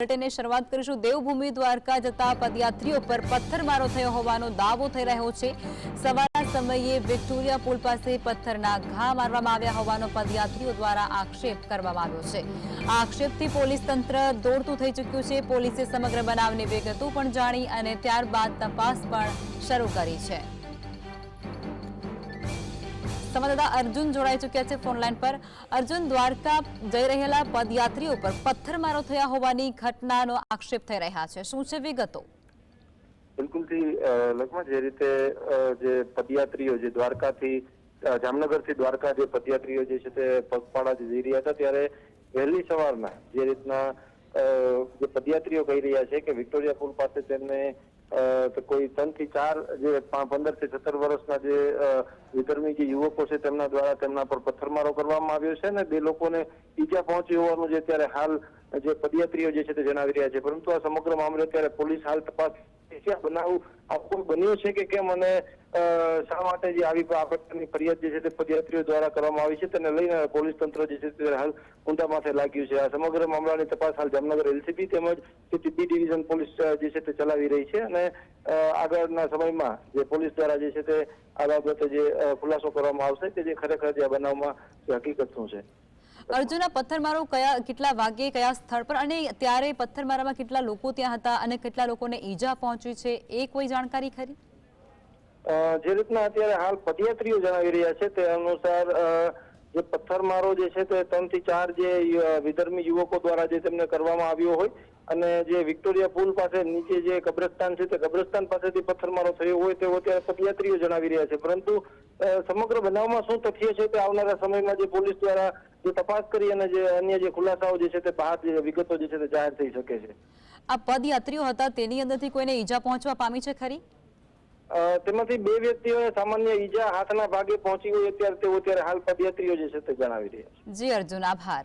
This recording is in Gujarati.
બુલેટિનની શરૂઆત કરીશું। દેવભૂમિ દ્વારકા જતા પદયાત્રીઓ પર પથ્થરમારો થયો હોવાનો દાવો થઈ રહ્યો છે। સવારના સમયે વિક્ટોરિયા પુલ પાસે પથ્થરના ઘા મારવામાં આવ્યા હોવાનો પદયાત્રીઓ દ્વારા આક્ષેપ કરવામાં આવ્યો છે। આ આક્ષેપથી પોલીસ તંત્ર દોડતું થઈ ચૂક્યું છે। પોલીસે સમગ્ર બનાવની વિગતો પણ જાણી અને ત્યારબાદ તપાસ પણ શરૂ કરી છે। संवाददाता अर्जुन जोड़ाई चुक्या है फोन लाइन पर। अर्जुन, द्वारका जई रहेला पदयात्रीओ पर पत्थरमारो थया होवानी घटनानो आक्षेप थई रह्या छे, शुं छे विगतो? बिल्कुल थी लगभग जे रीते जे पदयात्रीओ जे द्वारका थी जामनगर थी द्वारका जे पदयात्रीओ जे छे ते पगपाळा जई रह्या हता त्यारे वहेली सवाરના जे રીતના જે પદયાત્રીઓ કહી રહ્યા છે કે વિક્ટોરિયા પુલ પાસે તેમને તો કોઈ 3 થી 4 જે 15 થી 17 વર્ષના જે વિધર્મી જે યુવકો છે તેમના દ્વારા તેમના પર પથ્થરમારો કરવામાં આવ્યો છે અને 2 લોકોને ઈજા પહોંચી હોવાનું જે ત્યારે હાલ જે પદયાત્રીઓ જે છે તે જણાવી રહ્યા છે। પરંતુ આ સમગ્ર મામલે ત્યારે પોલીસ હાલ તપાસ બનાવ આખું બન્યું છે કે કેમ અને શા માટે જે આવી આ પ્રકારની ફરિયાદ જે છે તે પદયાત્રીઓ દ્વારા કરવામાં આવી છે તેને લઈને પોલીસ તંત્ર જે છે તે હાલ ઊંડા માથે લાગ્યું છે। આ સમગ્ર મામલાની તપાસ હાલ જામનગર એલસીબી તેમજ બી ડિવિઝન પોલીસ જે છે તે ચલાવી રહી છે અને આગળના સમયમાં જે પોલીસ દ્વારા જે છે તે આ બાબતે જે ખુલાસો કરવામાં આવશે કે જે ખરેખર જે આ બનાવમાં હકીકત શું છે। अर्जुन, पत्थरमारो કેટલા વાગે કયા સ્થળ પર અને ત્યારે પથ્થરમારામાં કેટલા લોકો ત્યાં હતા અને કેટલા લોકોને ઈજા પહોંચી છે એ કોઈ જાણકારી ખરી? જે રીતના અત્યારે હાલ પદયાત્રીઓ જણાવી રહ્યા છે તે અનુસાર જે પથ્થરમારો જે છે તે 3 થી 4 જે વિધર્મી યુવકો દ્વારા જે તેમને કરવામાં આવ્યો હોય અને જે વિક્ટોરિયા પુલ પાસે નીચે જે કબ્રસ્તાન છે તે કબ્રસ્તાન પાસેથી પથ્થરમારો થયો હોય તેવો અત્યારે પદયાત્રીઓ જણાવી રહ્યા છે। પરંતુ સમગ્ર બનાવમાં શું તથ્ય છે તે આવનારા સમયમાં જે પોલીસ દ્વારા જે તપાસ કરી અને જે અન્ય જે ખુલાસાઓ જે છે તે બહાર જે વિગતો જે છે તે જાહેર થઈ શકે છે। આ પદયાત્રીઓ હતા તેની અંદરથી કોઈને ઈજા પહોંચવા પામી છે ખરી? તેમાંથી 2 વ્યક્તિઓને સામાન્ય ઈજા હાથના ભાગે પહોંચી હોય અત્યારે તેઓ હાલ પદયાત્રીઓ જે છે તે જણાવી રહ્યા છે। જી અર્જુન, આભાર।